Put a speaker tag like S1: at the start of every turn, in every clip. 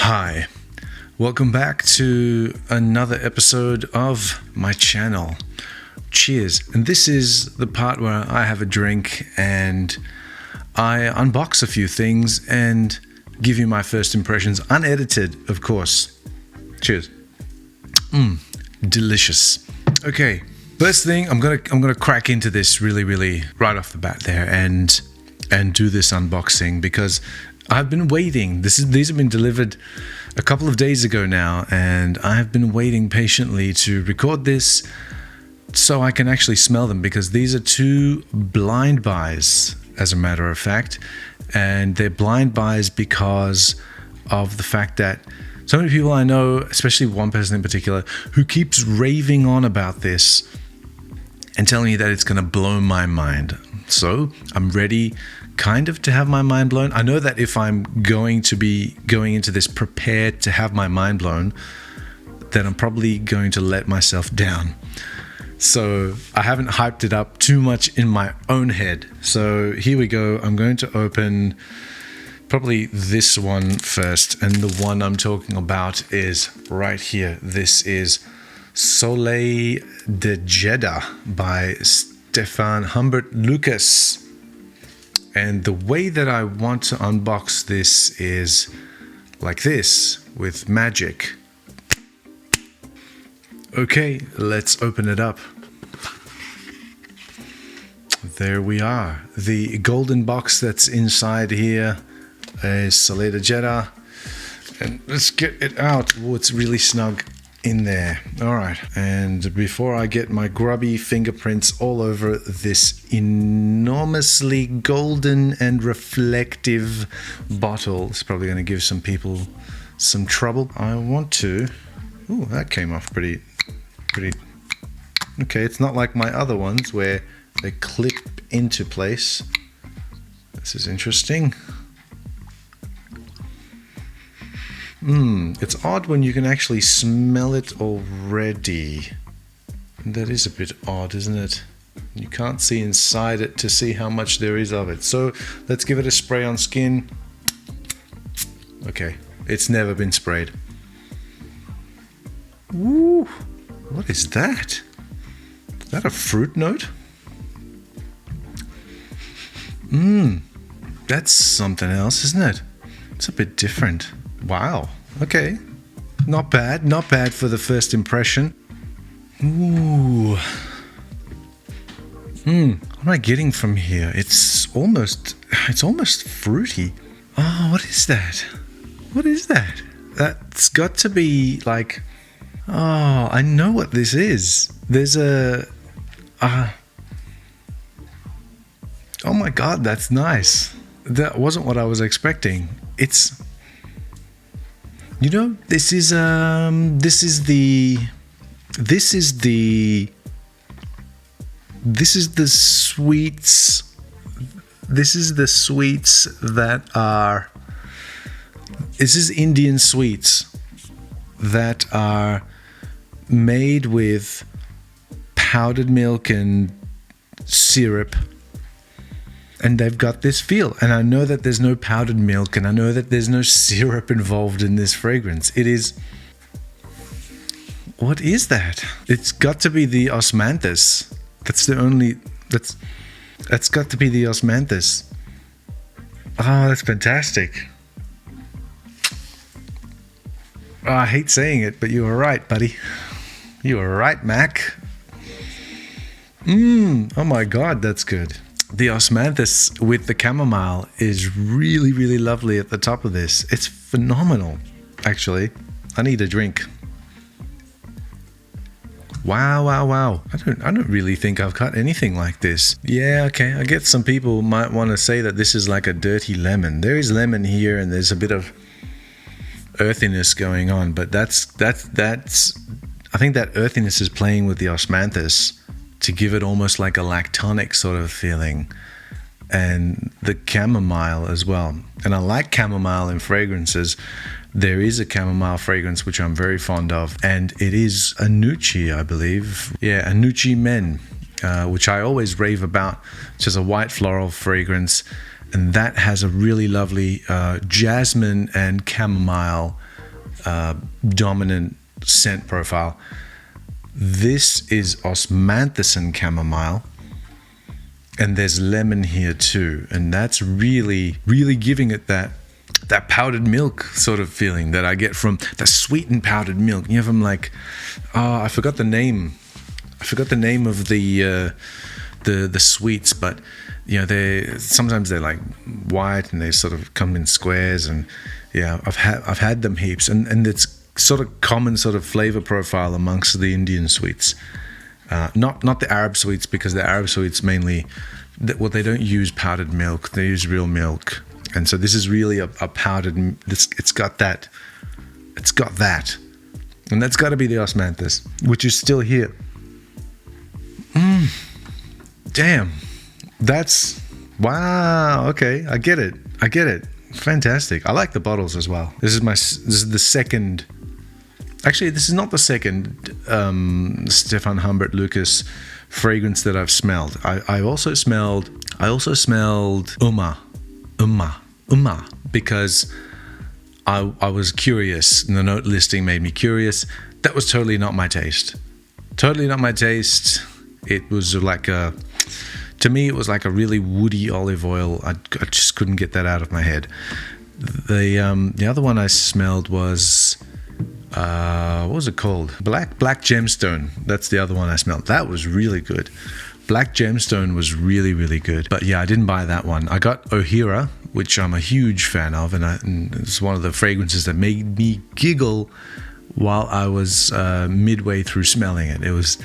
S1: Hi, welcome back to another episode of my channel. Cheers. And this is the part where I have a drink and I unbox a few things and give you my first impressions, unedited, of course. Cheers. Delicious. Okay, first thing, I'm gonna crack into this really right off the bat there and do this unboxing because I've been waiting. These have been delivered a couple of days ago now, and I have been waiting patiently to record this so I can actually smell them, because these are two blind buys, as a matter of fact, and they're blind buys because of the fact that so many people I know, especially one person in particular, who keeps raving on about this and telling me that it's going to blow my mind. So I'm ready kind of to have my mind blown. I know that if I'm going to be going into this prepared to have my mind blown, then I'm probably going to let myself down. So I haven't hyped it up too much in my own head. So here we go. I'm going to open probably this one first. And the one I'm talking about is right here. This is Soleil De Jeddah by Stephane Humbert Lucas. And the way that I want to unbox this is like this, with magic. Okay, let's open it up. There we are. The golden box that's inside here is Soleil De Jeddah. And let's get it out. Oh, it's really snug in there. All right. And before I get my grubby fingerprints all over this enormously golden and reflective bottle, it's probably going to give some people some trouble. I want to... Ooh, that came off pretty... Okay, it's not like my other ones where they clip into place. This is interesting. It's odd when you can actually smell it already. That is a bit odd, isn't it? You can't see inside it to see how much there is of it. So let's give it a spray on skin. Okay, it's never been sprayed. Woo! What is that? Is that a fruit note? That's something else, isn't it? It's a bit different. Wow. Okay. Not bad. Not bad for the first impression. Ooh. What am I getting from here? It's almost fruity. Oh, what is that? What is that? That's got to be like... Oh, I know what this is. There's a... Oh my God, that's nice. That wasn't what I was expecting. It's... You know, this is the sweets. This is the sweets that are... This is Indian sweets that are made with powdered milk and syrup, and they've got this feel. And I know that there's no powdered milk, and I know that there's no syrup involved in this fragrance. It is... What is that? It's got to be the osmanthus. That's the only... That's got to be the osmanthus. Oh, that's fantastic. Oh, I hate saying it, but you were right, buddy. You were right, Mac. Oh my God, that's good. The osmanthus with the chamomile is really lovely at the top of this. It's phenomenal, actually. I need a drink. Wow. I don't really think I've got anything like this. Yeah, okay. I guess some people might want to say that this is like a dirty lemon. There is lemon here, and there's a bit of earthiness going on, but that's I think that earthiness is playing with the osmanthus to give it almost like a lactonic sort of feeling, and the chamomile as well. And I like chamomile in fragrances. There is a chamomile fragrance which I'm very fond of, and it is a Nucci, I believe. Yeah, a Nucci Men, which I always rave about, which is a white floral fragrance, and that has a really lovely jasmine and chamomile dominant scent profile. This is osmanthus and chamomile, and there's lemon here too, and that's really giving it that powdered milk sort of feeling that I get from the sweetened powdered milk. You know, from like, I forgot the name of the sweets, but you know, sometimes they're like white and they sort of come in squares, and yeah, I've had them heaps, and it's sort of common sort of flavor profile amongst the Indian sweets, not the Arab sweets, because the Arab sweets mainly, they don't use powdered milk, they use real milk, and so this is really a powdered. It's got that, and that's got to be the osmanthus, which is still here. Damn, that's wow. Okay, I get it. Fantastic. I like the bottles as well. This is the second. Actually, this is not the second Stephane Humbert Lucas fragrance that I've smelled. I also smelled Umma, because I was curious, and the note listing made me curious. That was totally not my taste. It was like to me, it was like a really woody olive oil. I just couldn't get that out of my head. The other one I smelled was, what was it called? Black Gemstone. That's the other one I smelled. That was really good. Black Gemstone was really good. But yeah, I didn't buy that one. I got Ohira, which I'm a huge fan of, and it's one of the fragrances that made me giggle while I was midway through smelling it. It was,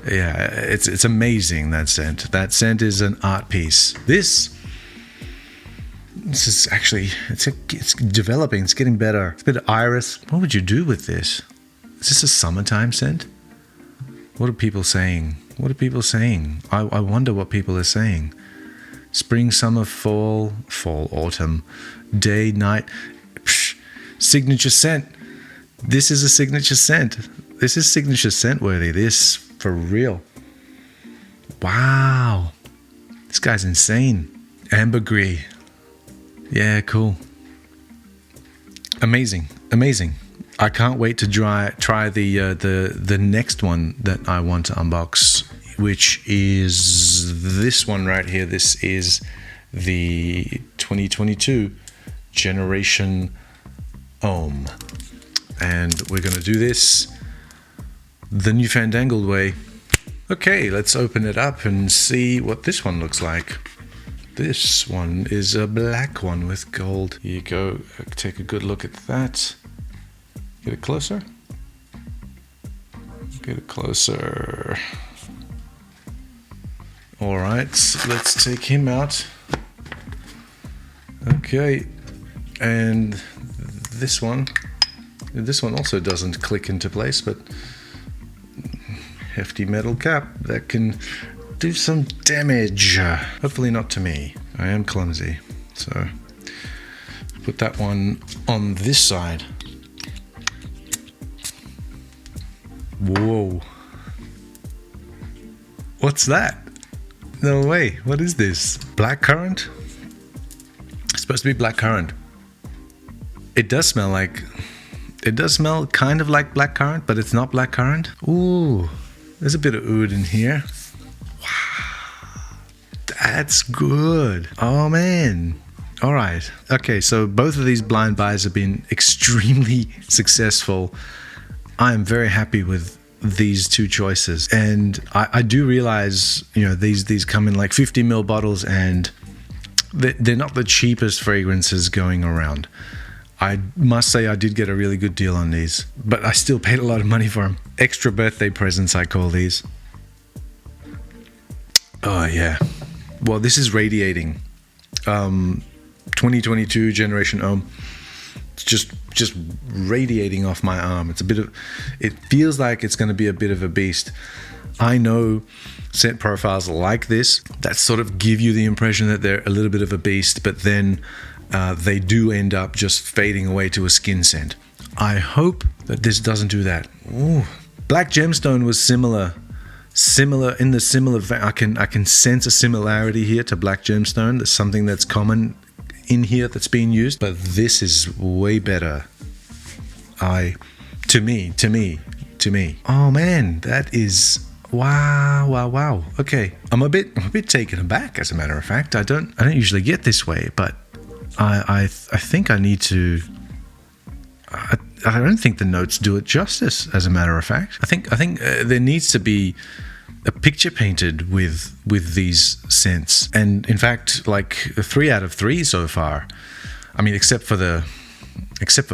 S1: yeah, it's amazing, that scent. That scent is an art piece. This is actually, it's developing, it's getting better. It's a bit of iris. What would you do with this? Is this a summertime scent? What are people saying? I wonder what people are saying. Spring, summer, fall, autumn, day, night. Psh, signature scent. This is a signature scent. This is signature scent worthy. This, for real. Wow. This guy's insane. Ambergris. Yeah, cool. Amazing. I can't wait to try the next one that I want to unbox, which is this one right here. This is the 2022 Generation Homme. And we're going to do this the newfandangled way. Okay, let's open it up and see what this one looks like. This one is a black one with gold. Here you go. Take a good look at that. Get it closer. All right, so let's take him out. Okay, and this one also doesn't click into place, but hefty metal cap that can do some damage. Hopefully not to me. I am clumsy. So put that one on this side. Whoa. What's that? No way. What is this? Blackcurrant? It's supposed to be blackcurrant. It does smell kind of like blackcurrant, but it's not blackcurrant. Ooh, there's a bit of oud in here. Wow, that's good. Oh man. All right. Okay, so both of these blind buys have been extremely successful. I am very happy with these two choices, and I do realize, you know, these come in like 50ml bottles, and they're not the cheapest fragrances going around. I must say I did get a really good deal on these, but I still paid a lot of money for them. Extra birthday presents, I call these. Oh yeah. Well, this is radiating. 2022 Generation Homme. It's just radiating off my arm. It feels like it's going to be a bit of a beast. I know scent profiles like this that sort of give you the impression that they're a little bit of a beast, but then they do end up just fading away to a skin scent. I hope that this doesn't do that. Ooh. Black Gemstone was similar in the similar I can sense a similarity here to Black Gemstone. There's something that's common in here that's being used, but this is way better. to me. Oh man, that is wow. Okay, I'm a bit taken aback. As a matter of fact, I don't usually get this way, but I think I need to. I don't think the notes do it justice. As a matter of fact, I think there needs to be a picture painted with these scents, and in fact, like 3 out of 3 so far. I mean, except for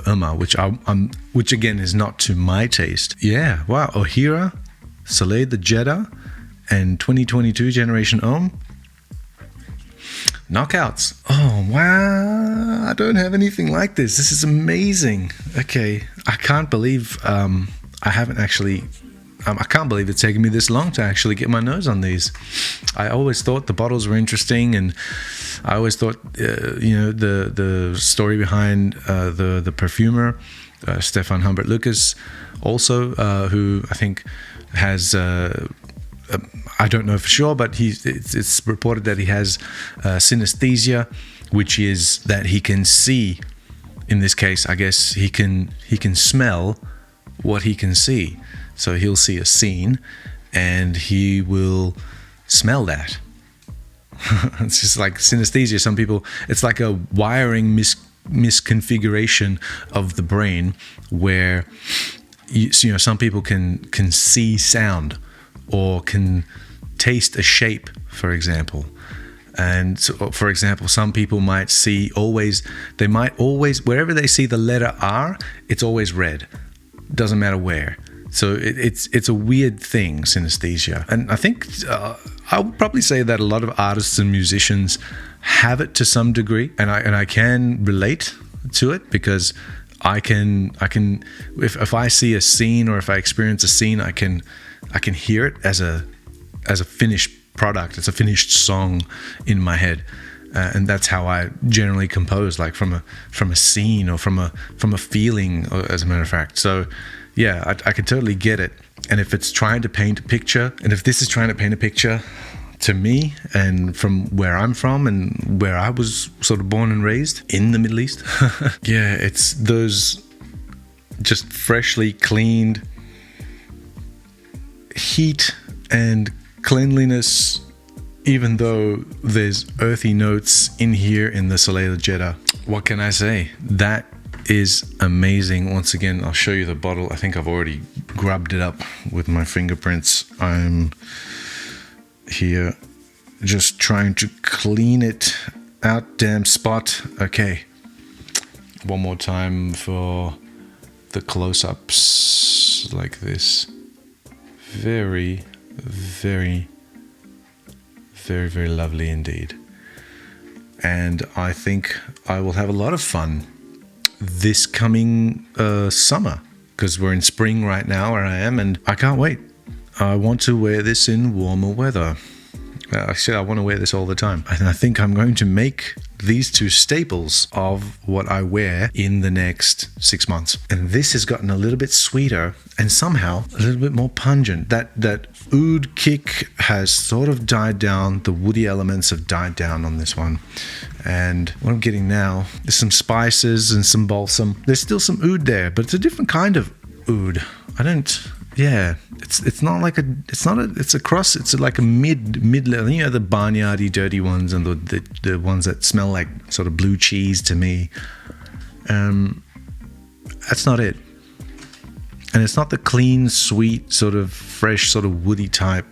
S1: Irma, which again is not to my taste. Yeah, wow. Ohira, Soleil De Jeddah, and 2022 Generation Hom. Knockouts. Oh wow, I don't have anything like this. This is amazing. Okay, I can't believe I haven't actually. I can't believe it's taken me this long to actually get my nose on these. I always thought the bottles were interesting, and I always thought, the story behind the perfumer, Stephane Humbert Lucas, also, who I think has, I don't know for sure, but it's reported that he has synesthesia, which is that he can see. In this case, I guess he can smell what he can see. So he'll see a scene and he will smell that. It's just like synesthesia. Some people, it's like a wiring misconfiguration of the brain where some people can see sound or can taste a shape, for example. And so, for example, some people might always, wherever they see the letter R, it's always red. Doesn't matter where. So it's a weird thing, synesthesia. And I think I would probably say that a lot of artists and musicians have it to some degree, and I can relate to it because I can if I see a scene or if I experience a scene, I can hear it as a finished product. It's a finished song in my head. And that's how I generally compose, like from a scene or from a feeling, as a matter of fact. So yeah, I can totally get it. And if it's trying to paint a picture, and if this is trying to paint a picture to me and from where I'm from and where I was sort of born and raised in the Middle East, yeah, it's those just freshly cleaned heat and cleanliness, even though there's earthy notes in here in the Soleil De Jeddah. What can I say? That is amazing. Once again, I'll show you the bottle. I think I've already grubbed it up with my fingerprints. I'm here just trying to clean it out. Damn spot. Okay. One more time for the close-ups like this. Very, very, very, very lovely indeed. And I think I will have a lot of fun this coming summer, because we're in spring right now where I am, and I can't wait. I want to wear this in warmer weather. Actually, I want to wear this all the time. And I think I'm going to make these two staples of what I wear in the next 6 months. And this has gotten a little bit sweeter and somehow a little bit more pungent. That oud kick has sort of died down. The woody elements have died down on this one. And what I'm getting now is some spices and some balsam. There's still some oud there, but it's a different kind of oud. It's not like it's a cross. It's like a mid level. You know, the barnyardy dirty ones and the ones that smell like sort of blue cheese to me. That's not it. And it's not the clean, sweet, sort of fresh, sort of woody type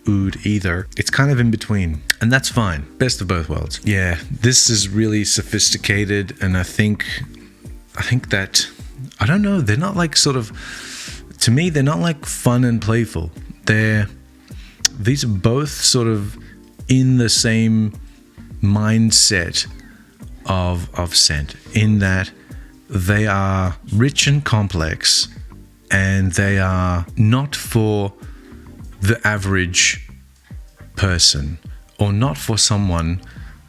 S1: oud either. It's kind of in between, and that's fine. Best of both worlds. Yeah, this is really sophisticated, and I think that, I don't know, they're not like sort of, to me, they're not like fun and playful. These are both sort of in the same mindset of scent, in that they are rich and complex, and they are not for the average person, or not for someone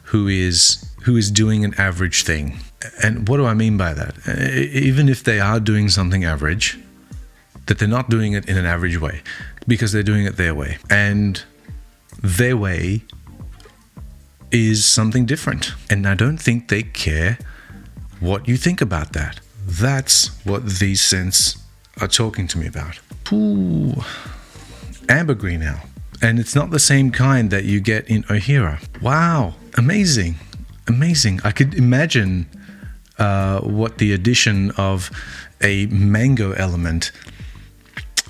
S1: who is doing an average thing. And what do I mean by that? Even if they are doing something average, that they're not doing it in an average way, because they're doing it their way. And their way is something different. And I don't think they care what you think about that. that's what these scents are talking to me about. Ooh, ambergris now. And it's not the same kind that you get in O'Hara. Wow, amazing, amazing. I could imagine what the addition of a mango element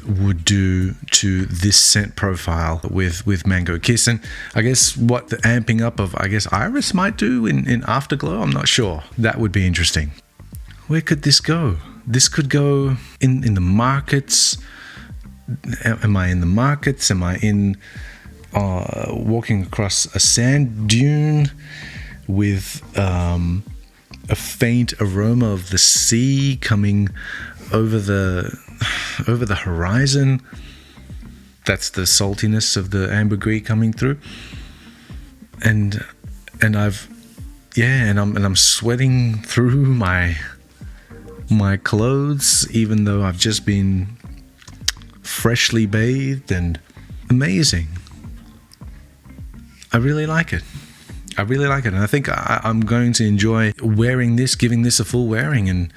S1: would do to this scent profile with Mango Kiss. And I guess what the amping up of, I guess, Iris might do in Afterglow, I'm not sure. That would be interesting. Where could this go? This could go in the markets. Am I in the markets? Am I in walking across a sand dune with a faint aroma of the sea coming over the horizon? That's the saltiness of the ambergris coming through, and I'm sweating through my clothes, even though I've just been freshly bathed. And amazing. I really like it. And I think I'm going to enjoy wearing this, giving this a full wearing, and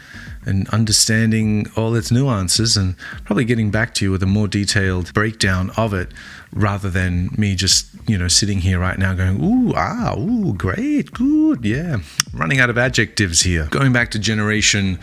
S1: understanding all its nuances, and probably getting back to you with a more detailed breakdown of it, rather than me just, sitting here right now going, ooh, great, good, yeah. Running out of adjectives here. Going back to Generation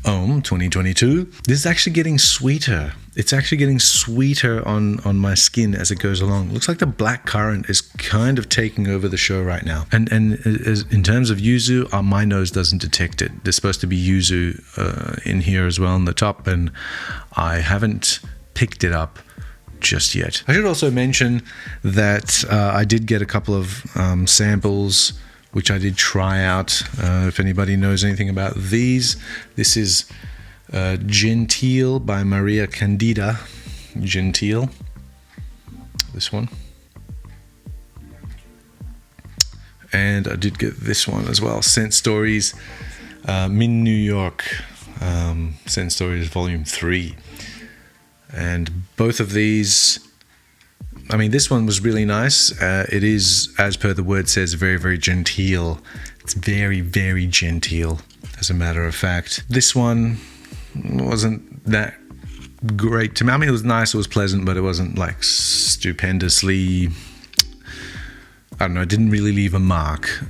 S1: Hom 2022, this is actually getting sweeter. It's actually getting sweeter on my skin as it goes along. It looks like the black currant is kind of taking over the show right now. And in terms of yuzu, my nose doesn't detect it. There's supposed to be yuzu in here as well on the top, and I haven't picked it up just yet. I should also mention that I did get a couple of samples which I did try out. If anybody knows anything about these, this is Gentile by Maria Candida. Gentile, this one. And I did get this one as well, Scent Stories, Min New York, Scent Stories Volume 3. And both of these, I mean, this one was really nice. It is, as per the word says, very, very genteel. It's very, very genteel, as a matter of fact. This one wasn't that great to me. I mean, it was nice, it was pleasant, but it wasn't like stupendously, I don't know, it didn't really leave a mark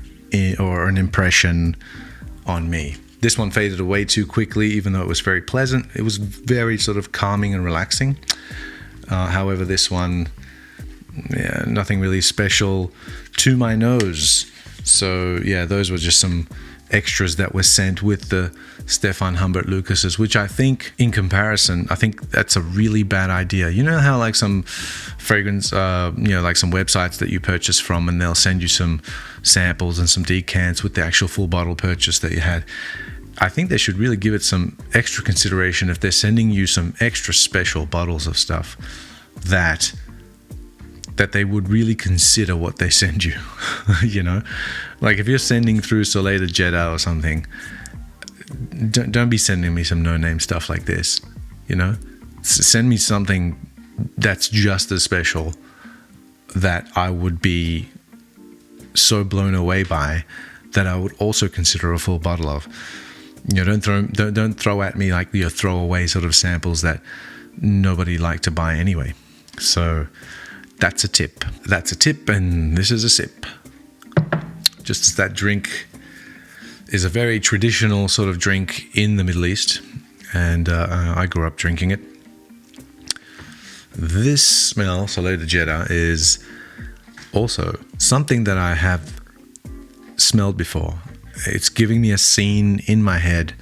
S1: or an impression on me. This one faded away too quickly, even though it was very pleasant. It was very sort of calming and relaxing. However, this one, yeah, nothing really special to my nose. So yeah, those were just some extras that were sent with the Stephane Humbert Lucases, which I think, in comparison, I think that's a really bad idea. You know how like some fragrance, like some websites that you purchase from, and they'll send you some samples and some decants with the actual full bottle purchase that you had. I think they should really give it some extra consideration if they're sending you some extra special bottles of stuff, that they would really consider what they send you. Like if you're sending through Soleil De Jeddah or something, don't be sending me some no-name stuff like this. Send me something that's just as special, that I would be so blown away by, that I would also consider a full bottle of. Don't throw at me like your throwaway sort of samples that nobody liked to buy anyway. So that's a tip. That's a tip, and this is a sip. Just as that drink is a very traditional sort of drink in the Middle East, and I grew up drinking it. This smell, Soleil De Jeddah, is also something that I have smelled before. It's giving me a scene in my head,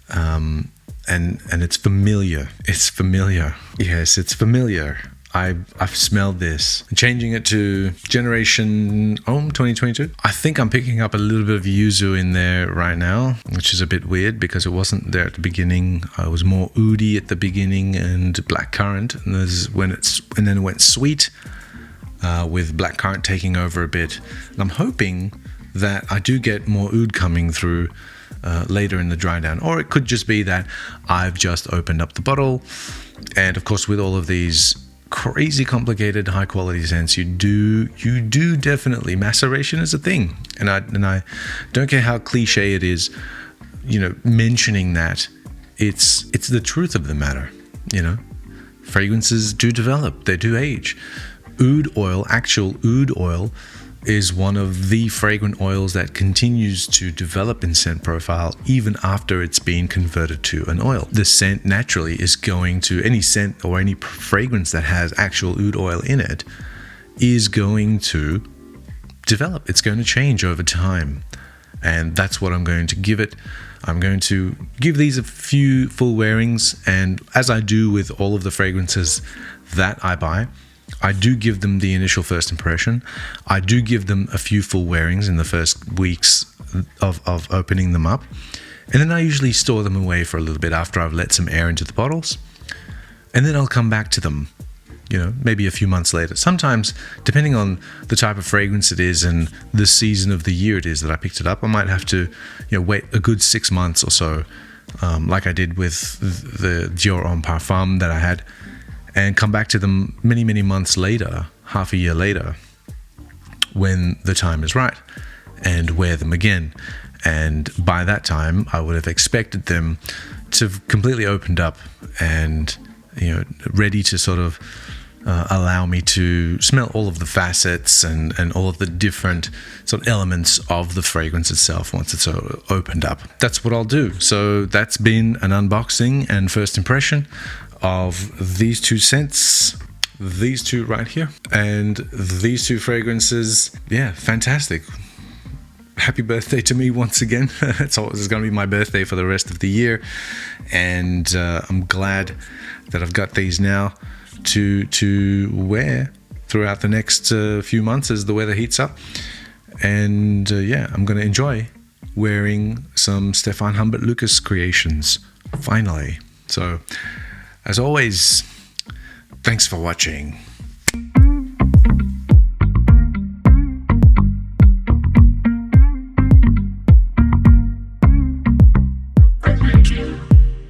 S1: and it's familiar. It's familiar. Yes, it's familiar. I've smelled this. Changing it to Generation Hom 2022. I think I'm picking up a little bit of yuzu in there right now, which is a bit weird because it wasn't there at the beginning. I was more oudi at the beginning and blackcurrant, and then it went sweet with blackcurrant taking over a bit. And I'm hoping that I do get more oud coming through later in the dry down, or it could just be that I've just opened up the bottle. And of course, with all of these crazy complicated high quality scents, you do definitely, maceration is a thing, and I don't care how cliche it is, mentioning that. It's the truth of the matter. Fragrances do develop, they do age. Actual oud oil, is one of the fragrant oils that continues to develop in scent profile even after it's been converted to an oil. The scent naturally is going to, any scent or any fragrance that has actual oud oil in it is going to develop. It's going to change over time. And that's what I'm going to give it. I'm going to give these a few full wearings, and as I do with all of the fragrances that I buy, I do give them the initial first impression. I do give them a few full wearings in the first weeks of opening them up. And then I usually store them away for a little bit after I've let some air into the bottles. And then I'll come back to them, maybe a few months later. Sometimes, depending on the type of fragrance it is and the season of the year it is that I picked it up, I might have to wait a good 6 months or so, like I did with the Dior Homme parfum that I had, and come back to them many, many months later, half a year later, when the time is right, and wear them again. And by that time, I would have expected them to have completely opened up and, ready to sort of allow me to smell all of the facets and all of the different sort of elements of the fragrance itself once it's opened up. That's what I'll do. So that's been an unboxing and first impression of these two scents, these two right here, and these two fragrances. Yeah, fantastic. Happy birthday to me once again. It's going to be my birthday for the rest of the year, and I'm glad that I've got these now to wear throughout the next few months as the weather heats up. And I'm going to enjoy wearing some Stephane Humbert Lucas creations finally. So as always, thanks for watching.